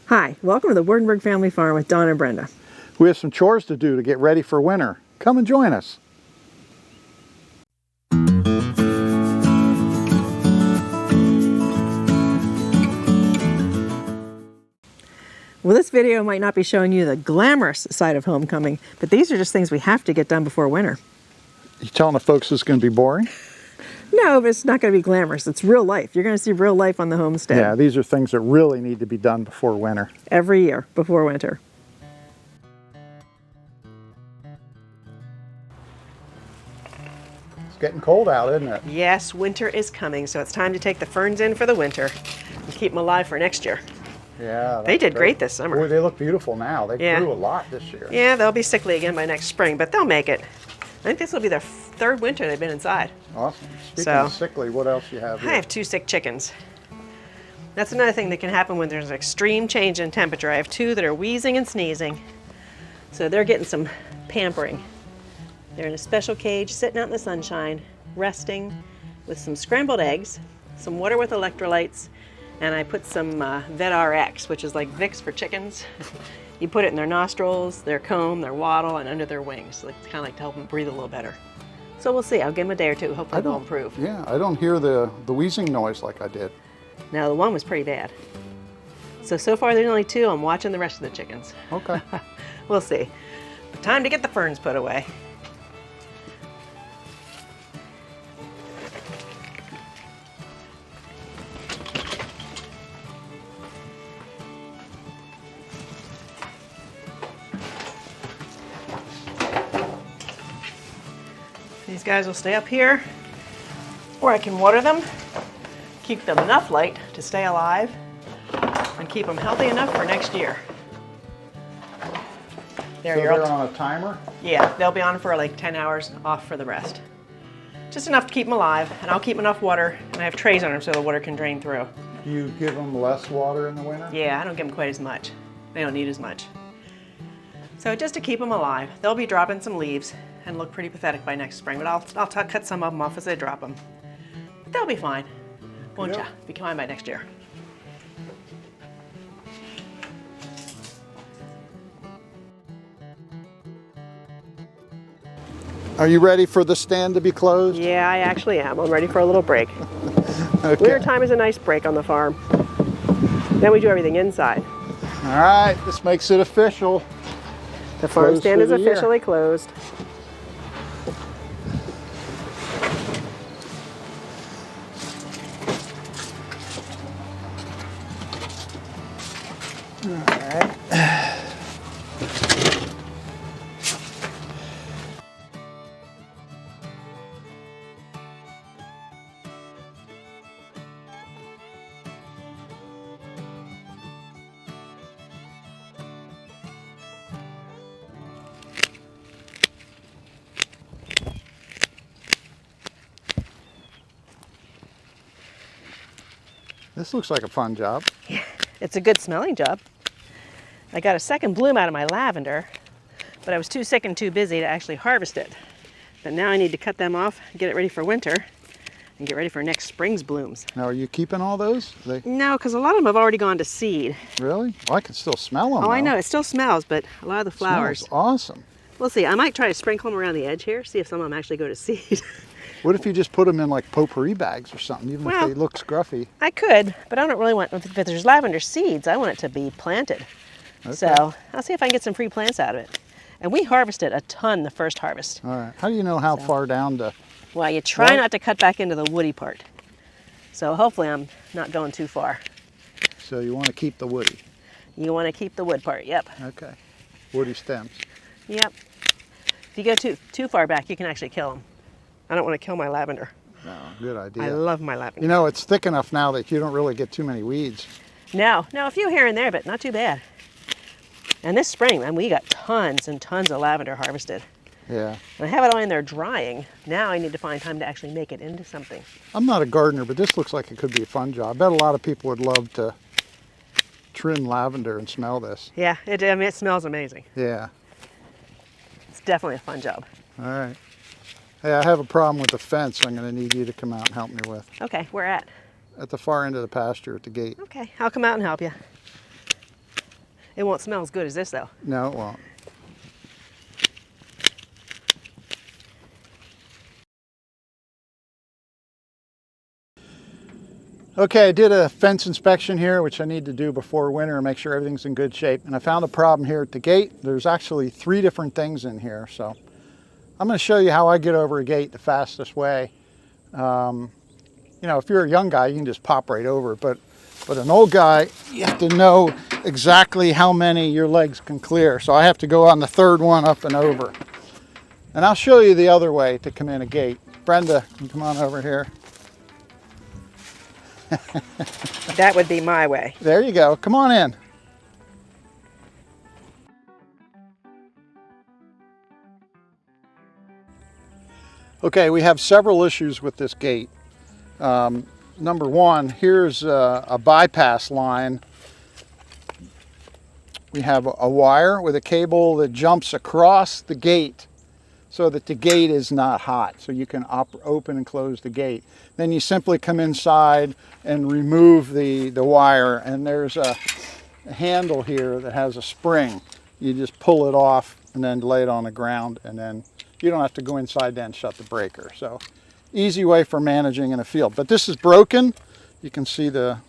Hi, welcome to the Wurtenberg Family Farm with Don and Brenda. We have some chores to do to get ready for winter. Come and join us. Well, this video might not be showing you the glamorous side of homecoming, but these are just things we have to get done before winter. You telling the folks it's going to be boring? No, but it's not going to be glamorous. It's real life. You're going to see real life on the homestead. Yeah, these are things that really need to be done before winter. Every year before winter. It's getting cold out, isn't it? Yes, winter is coming, so it's time to take the ferns in for the winter and keep them alive for next year. Yeah. They did great this summer. Boy, they look beautiful now. They grew a lot this year. Yeah, they'll be sickly again by next spring, but they'll make it. I think this will be their third winter they've been inside. Awesome. Speaking of sickly, what else you have here? I have 2 sick chickens. That's another thing that can happen when there's an extreme change in temperature. I have 2 that are wheezing and sneezing. So they're getting some pampering. They're in a special cage, sitting out in the sunshine, resting with some scrambled eggs, some water with electrolytes, and I put some VetRx, which is like Vicks for chickens. You put it in their nostrils, their comb, their wattle, and under their wings. So it's kind of like to help them breathe a little better. So we'll see. I'll give them a day or 2. Hopefully they'll improve. Yeah, I don't hear the wheezing noise like I did. Now the one was pretty bad. So far there's only 2. I'm watching the rest of the chickens. Okay. We'll see. But time to get the ferns put away. These guys will stay up here where I can water them, keep them enough light to stay alive, and keep them healthy enough for next year. They're on a timer? Yeah, they'll be on for like 10 hours, off for the rest. Just enough to keep them alive, and I'll keep enough water, and I have trays on them so the water can drain through. Do you give them less water in the winter? Yeah, I don't give them quite as much. They don't need as much. So just to keep them alive, they'll be dropping some leaves and look pretty pathetic by next spring, but I'll cut some of them off as they drop them. But they'll be fine, won't ya? Be fine by next year. Are you ready for the stand to be closed? Yeah, I actually am. I'm ready for a little break. Okay. Winter time is a nice break on the farm. Then we do everything inside. All right, this makes it official. The farm stand is officially closed. All right. This looks like a fun job. Yeah, it's a good smelling job. I got a second bloom out of my lavender, but I was too sick and too busy to actually harvest it. But now I need to cut them off, get it ready for winter, and get ready for next spring's blooms. Now, are you keeping all those? No, because a lot of them have already gone to seed. Really? Well, I can still smell them. Oh, I know. It still smells, but a lot of the flowers. Smells awesome. We'll see. I might try to sprinkle them around the edge here, see if some of them actually go to seed. What if you just put them in like potpourri bags or something, even if they look scruffy? I could, but I don't really want, if there's lavender seeds, I want it to be planted. Okay. So I'll see if I can get some free plants out of it. And we harvested a ton the first harvest. All right. How do you know how far down to? Well, you try not to cut back into the woody part. So hopefully I'm not going too far. So you want to keep the woody? You want to keep the wood part, yep. Okay. Woody stems. Yep. If you go too far back, you can actually kill them. I don't want to kill my lavender. No, good idea. I love my lavender. You know, it's thick enough now that you don't really get too many weeds. No, a few here and there, but not too bad. And this spring, man, we got tons and tons of lavender harvested. Yeah. And I have it all in there drying. Now I need to find time to actually make it into something. I'm not a gardener, but this looks like it could be a fun job. I bet a lot of people would love to trim lavender and smell this. Yeah, it smells amazing. Yeah. It's definitely a fun job. All right. Hey, I have a problem with the fence I'm going to need you to come out and help me with. Okay, where at? At the far end of the pasture at the gate. Okay, I'll come out and help you. It won't smell as good as this though. No, it won't. Okay, I did a fence inspection here, which I need to do before winter and make sure everything's in good shape. And I found a problem here at the gate. There's actually 3 different things in here. So I'm going to show you how I get over a gate the fastest way. You know, if you're a young guy, you can just pop right over it. But an old guy, you have to know exactly how many your legs can clear. So I have to go on the 3rd one up and over. And I'll show you the other way to come in a gate. Brenda, come on over here. That would be my way. There you go. Come on in. Okay, we have several issues with this gate. Number one, here's a bypass line. We have a wire with a cable that jumps across the gate so that the gate is not hot. So you can open and close the gate. Then you simply come inside and remove the wire, and there's a handle here that has a spring. You just pull it off and then lay it on the ground, and then you don't have to go inside then shut the breaker. So easy way for managing in a field. But this is broken. You can see the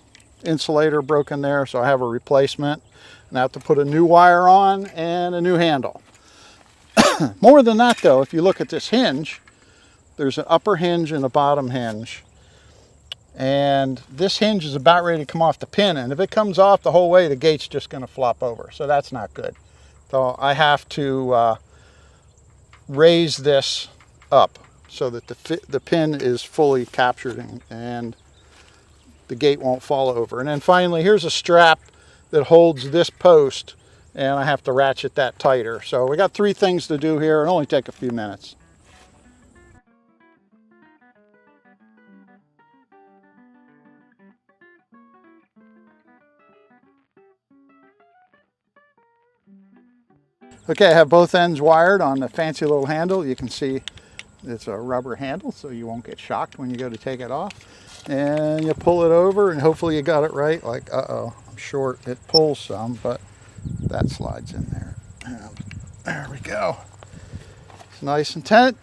insulator broken there, so I have a replacement. And I have to put a new wire on and a new handle. More than that though, if you look at this hinge, there's an upper hinge and a bottom hinge. And this hinge is about ready to come off the pin, and if it comes off the whole way, the gate's just going to flop over. So that's not good. So I have to raise this up so that the pin is fully captured and the gate won't fall over. And then finally, here's a strap that holds this post, and I have to ratchet that tighter. So we got 3 things to do here. It'll only take a few minutes. Okay, I have both ends wired on the fancy little handle. You can see it's a rubber handle, so you won't get shocked when you go to take it off. And you pull it over, and hopefully you got it right. Like, uh-oh, I'm short. It pulls some, but that slides in there. And there we go. It's nice and tight.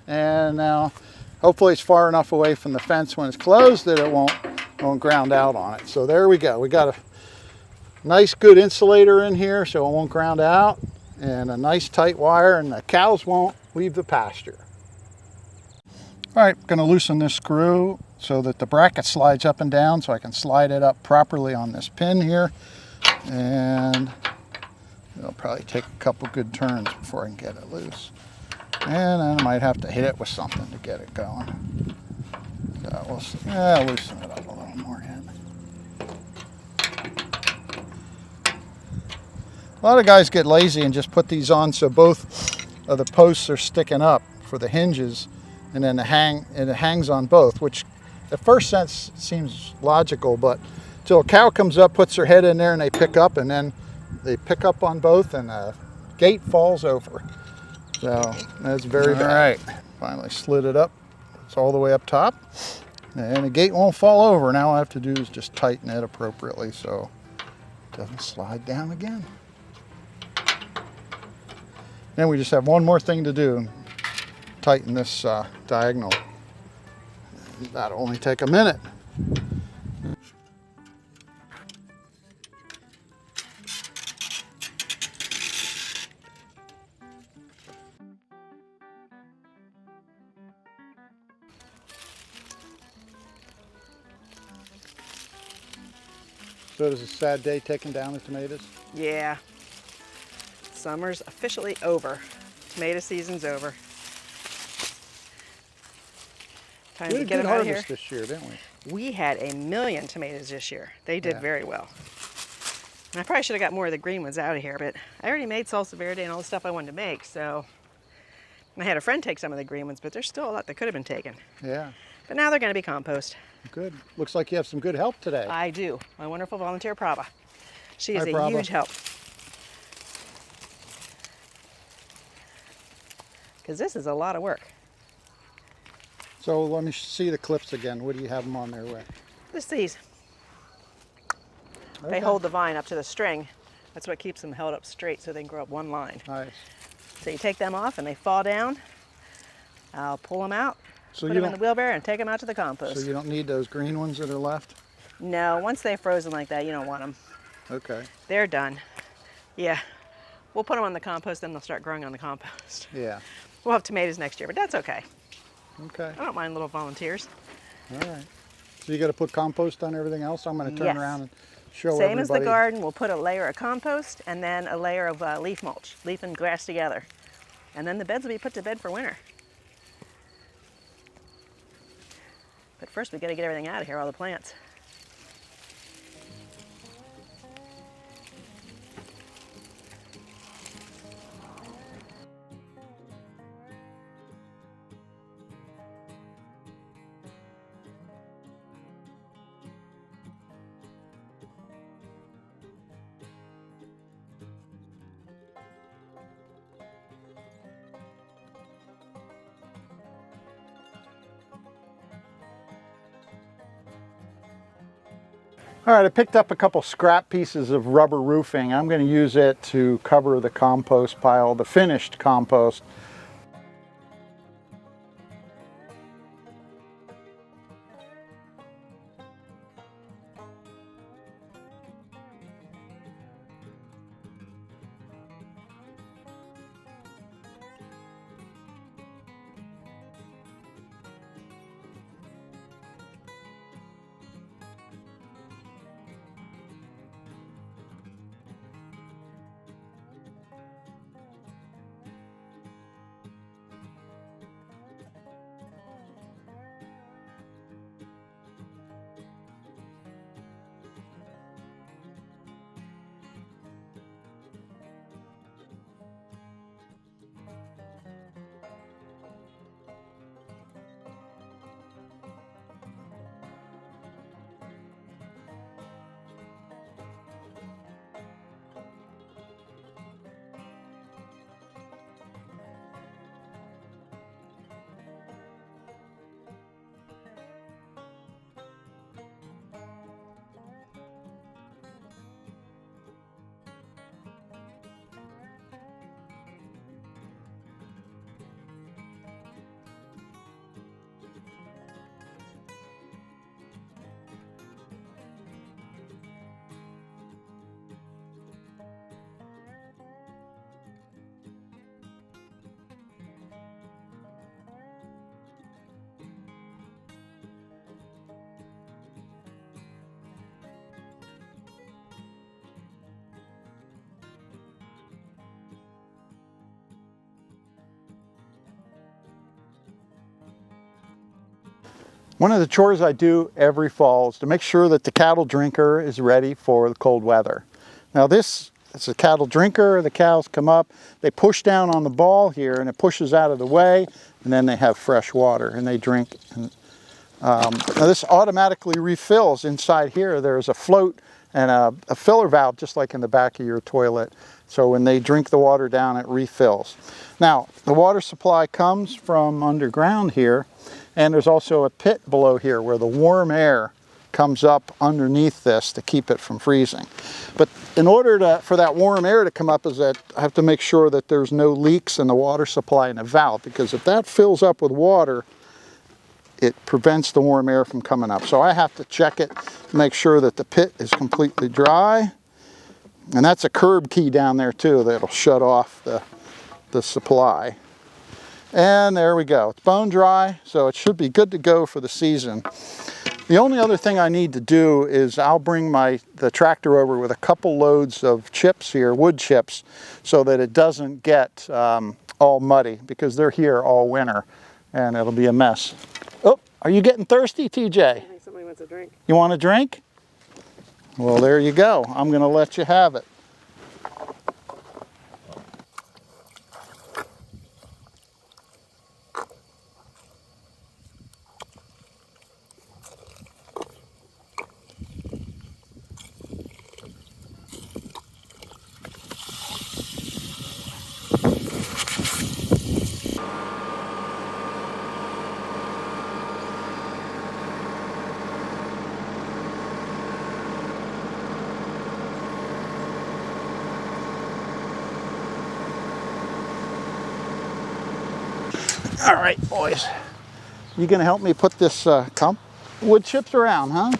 And now, hopefully it's far enough away from the fence when it's closed that it won't ground out on it. So there we go. We got a nice, good insulator in here, so it won't ground out. And a nice tight wire, and the cows won't leave the pasture. All right, going to loosen this screw so that the bracket slides up and down, so I can slide it up properly on this pin here. And it'll probably take a couple good turns before I can get it loose. And then I might have to hit it with something to get it going. So we'll loosen it up a little more yet. A lot of guys get lazy and just put these on so both of the posts are sticking up for the hinges, and then it hangs on both, which at first sense seems logical, but till a cow comes up, puts her head in there, and they pick up, and then they pick up on both, and the gate falls over. So that's very bad. All right, finally slid it up. It's all the way up top, and the gate won't fall over. Now all I have to do is just tighten it appropriately so it doesn't slide down again. Then we just have one more thing to do, tighten this diagonal. That'll only take a minute. So it was a sad day taking down the tomatoes? Yeah. Summer's officially over. Tomato season's over. Time to get them out of here. We had a good harvest this year, didn't we? We had 1,000,000 tomatoes this year. They did very well. And I probably should have got more of the green ones out of here, but I already made salsa verde and all the stuff I wanted to make, so. And I had a friend take some of the green ones, but there's still a lot that could have been taken. Yeah. But now they're going to be compost. Good. Looks like you have some good help today. I do. My wonderful volunteer, Prabha. She is Hi, a Prabha. huge help. Because this is a lot of work. So let me see the clips again. What do you have them on there with? Just these. Okay. They hold the vine up to the string That's what keeps them held up straight so they can grow up one line. Nice. So you take them off and they fall down. I'll pull them out, So put you them in the don't, wheelbarrow and take them out to the compost. so you don't need those green ones that are left? No, once they're frozen like that, you don't want them. Okay. They're done. Yeah, we'll put them on the compost, then they'll start growing on the compost. Yeah. We'll have tomatoes next year, but that's okay. Okay. I don't mind little volunteers. All right. So you got to put compost on everything else? I'm going to turn Yes. around and show Same everybody. as the garden, we'll put a layer of compost and then a layer of leaf mulch, leaf and grass together. And then the beds will be put to bed for winter. But first we got to get everything out of here, all the plants. All right, I picked up a couple scrap pieces of rubber roofing. I'm going to use it to cover the compost pile, the finished compost. One of the chores I do every fall is to make sure that the cattle drinker is ready for the cold weather. Now it's a cattle drinker. The cows come up, they push down on the ball here and it pushes out of the way, and then they have fresh water and they drink. Now this automatically refills. Inside here there's a float and a filler valve just like in the back of your toilet. So when they drink the water down, it refills. Now the water supply comes from underground here, and there's also a pit below here where the warm air comes up underneath this to keep it from freezing. But in order for that warm air to come up, I have to make sure that there's no leaks in the water supply in the valve, because if that fills up with water, it prevents the warm air from coming up. So I have to check it to make sure that the pit is completely dry. And that's a curb key down there too that'll shut off the supply. And there we go. It's bone dry, so it should be good to go for the season. The only other thing I need to do is I'll bring the tractor over with a couple loads of chips here, wood chips, so that it doesn't get all muddy, because they're here all winter and it'll be a mess. Oh, are you getting thirsty, TJ? I think somebody wants a drink. You want a drink? Well, there you go. I'm going to let you have it. All right, boys. You gonna help me put this wood chips around, huh?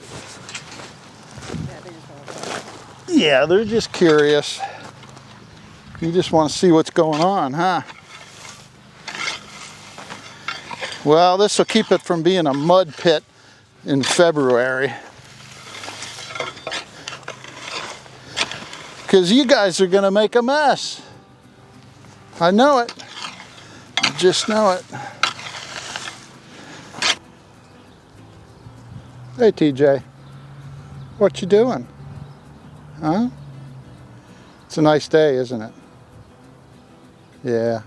Yeah, they're just curious. You just want to see what's going on, huh? Well, this will keep it from being a mud pit in February. Because you guys are going to make a mess. I know it. I just know it. Hey, TJ. What you doing? Huh? It's a nice day, isn't it? Yeah.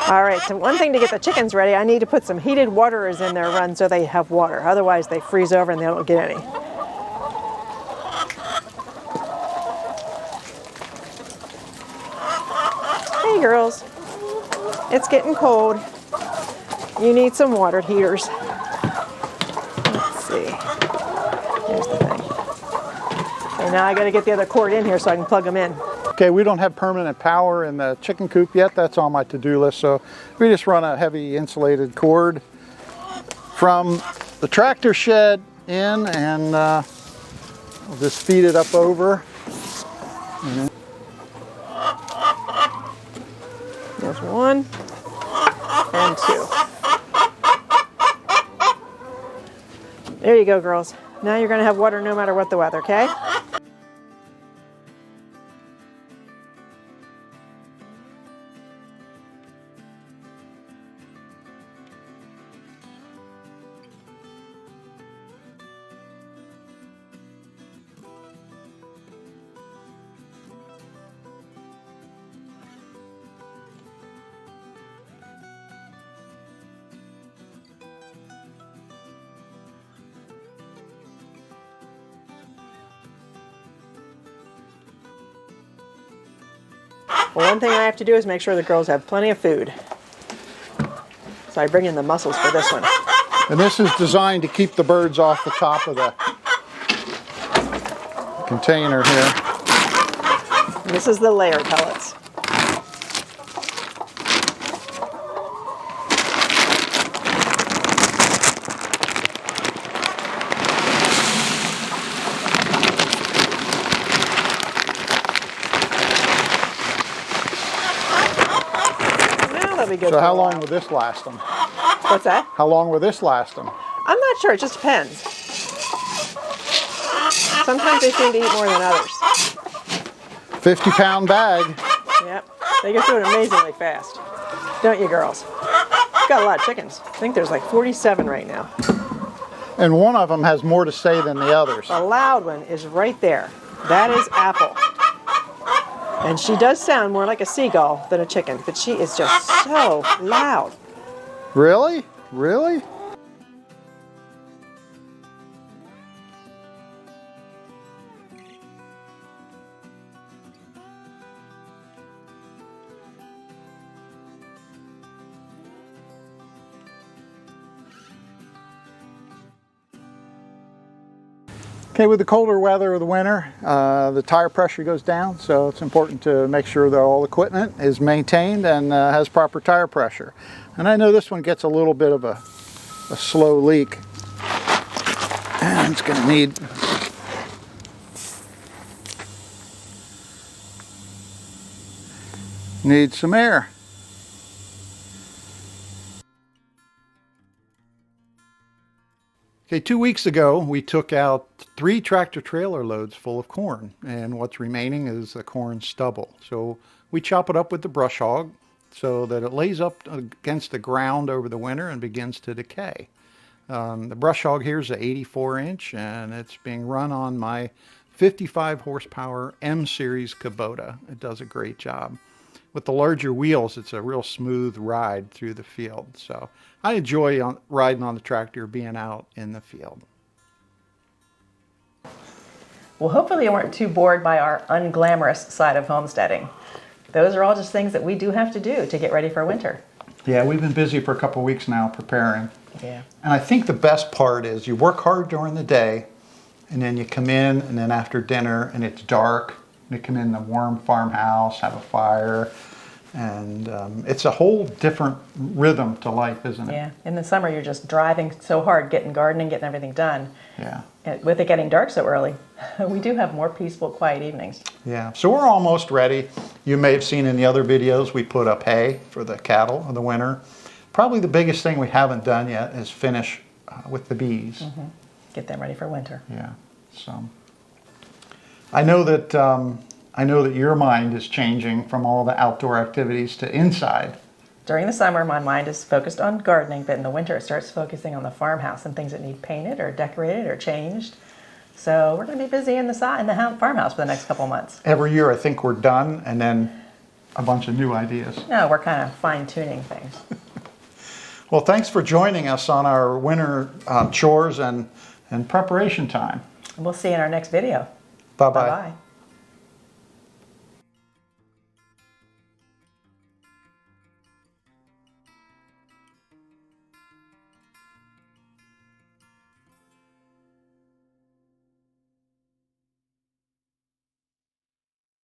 All right, so one thing to get the chickens ready, I need to put some heated waterers in their run so they have water. Otherwise they freeze over and they don't get any. Hey girls, it's getting cold. You need some water heaters. Let's see. Here's the thing. Okay, now I gotta get the other cord in here so I can plug them in. Okay, we don't have permanent power in the chicken coop yet. That's on my to-do list. So we just run a heavy insulated cord from the tractor shed in, and we'll just feed it up over. There's 1 and 2. There you go, girls. Now you're gonna have water no matter what the weather, okay? Well, one thing I have to do is make sure the girls have plenty of food. So I bring in the mussels for this one. And this is designed to keep the birds off the top of the container here. And this is the layer pellets. Be good. So how long will this last them? What's that? How long will this last them? I'm not sure. It just depends. Sometimes they seem to eat more than others. 50-pound bag. Yep. They get through it amazingly fast. Don't you, girls? We've got a lot of chickens. I think there's like 47 right now. And one of them has more to say than the others. The loud one is right there. That is Apple. And she does sound more like a seagull than a chicken, but she is just so loud. Really? Really? Okay, with the colder weather of the winter, the tire pressure goes down, so it's important to make sure that all equipment is maintained and has proper tire pressure. And I know this one gets a little bit of a slow leak, and it's going to need some air. Okay, 2 weeks ago, we took out 3 tractor trailer loads full of corn, and what's remaining is the corn stubble. So we chop it up with the brush hog so that it lays up against the ground over the winter and begins to decay. The brush hog here is an 84-inch, and it's being run on my 55 horsepower M series Kubota. It does a great job. With the larger wheels, it's a real smooth ride through the field. So I enjoy riding on the tractor, being out in the field. Well, hopefully you weren't too bored by our unglamorous side of homesteading. Those are all just things that we do have to do to get ready for winter. Yeah, we've been busy for a couple of weeks now preparing. Yeah. And I think the best part is you work hard during the day, and then you come in, and then after dinner, and it's dark, you come in the warm farmhouse, have a fire, and it's a whole different rhythm to life, isn't it? Yeah, in the summer you're just driving so hard, getting gardening, getting everything done. Yeah. And with it getting dark so early, we do have more peaceful, quiet evenings. Yeah, so we're almost ready. You may have seen in the other videos we put up hay for the cattle in the winter. Probably the biggest thing we haven't done yet is finish with the bees. Get them ready for winter. Yeah, so I know that your mind is changing from all the outdoor activities to inside. During the summer, my mind is focused on gardening, but in the winter it starts focusing on the farmhouse and things that need painted or decorated or changed. So we're going to be busy in the farmhouse for the next couple months. Every year I think we're done, and then a bunch of new ideas. No, we're kind of fine-tuning things. Well, thanks for joining us on our winter chores and preparation time. And we'll see you in our next video. Bye-bye. Bye-bye.